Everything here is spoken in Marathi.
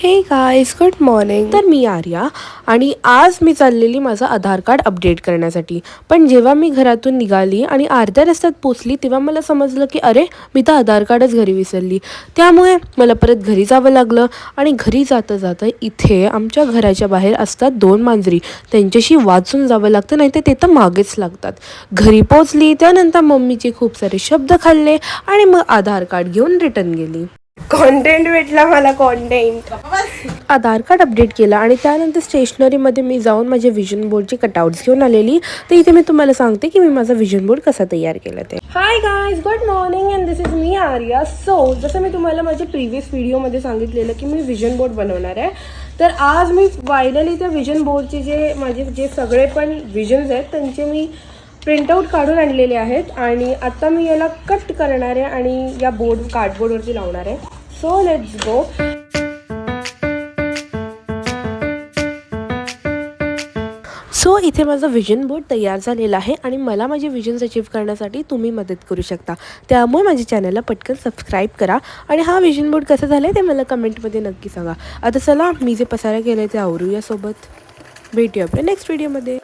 हे गाईज गुड मॉर्निंग. तर मी आर्या आणि आज मी चाललेली माझं आधार कार्ड अपडेट करण्यासाठी. पण जेव्हा मी घरातून निघाली आणि अर्ध्या रस्त्यात पोचली तेव्हा मला समजलं की अरे मी तर आधार कार्डच घरी विसरली. त्यामुळे मला परत घरी जावं लागलं आणि घरी जाता जाता इथे आमच्या घराच्या बाहेर असतात 2 मांजरी. त्यांच्याशी वाचून जावं लागतं, नाही ते तर मागेच लागतात. घरी पोचली त्यानंतर मम्मीचे खूप सारे शब्द खाल्ले आणि मग आधार कार्ड घेऊन रिटर्न गेली. कॉन्टेंट भेटला मला, कॉन्टेंट. आधार कार्ड अपडेट केला आणि त्यानंतर स्टेशनरीमध्ये मी जाऊन माझे विजन बोर्डचे कटआउट्स घेऊन आलेली. तर इथे मी तुम्हाला सांगते की मी माझा विजन बोर्ड कसा तयार केला ते. Hi guys good morning and this is me Arya. So जसं मी तुम्हाला माझ्या प्रिव्हियस व्हिडिओमध्ये सांगितलेलं की मी विजन बोर्ड बनवणार आहे, तर आज मी फायनली त्या विजन बोर्डचे माझे जे सगळे पण विजन्स आहेत त्यांचे मी प्रिंटआउट काढून आणलेले आहेत आणि आता मी याला कट करणार आहे आणि या कार्डबोर्डवरती लावणार आहे. So let's go. सो इथे माझं विजन बोर्ड तयार झालेला आहे आणि मला माझे विजन्स अचीव करण्यासाठी तुम्ही मदत करू शकता. त्यामुळे माझ्या चॅनलला पटकन सबस्क्राईब करा आणि हा विजन बोर्ड कसं झालं आहे ते मला कमेंटमध्ये नक्की सांगा. आता चला मी जे पसारा केलं आहे ते आवरूया सोबत. भेटूया आपल्या नेक्स्ट व्हिडिओमध्ये.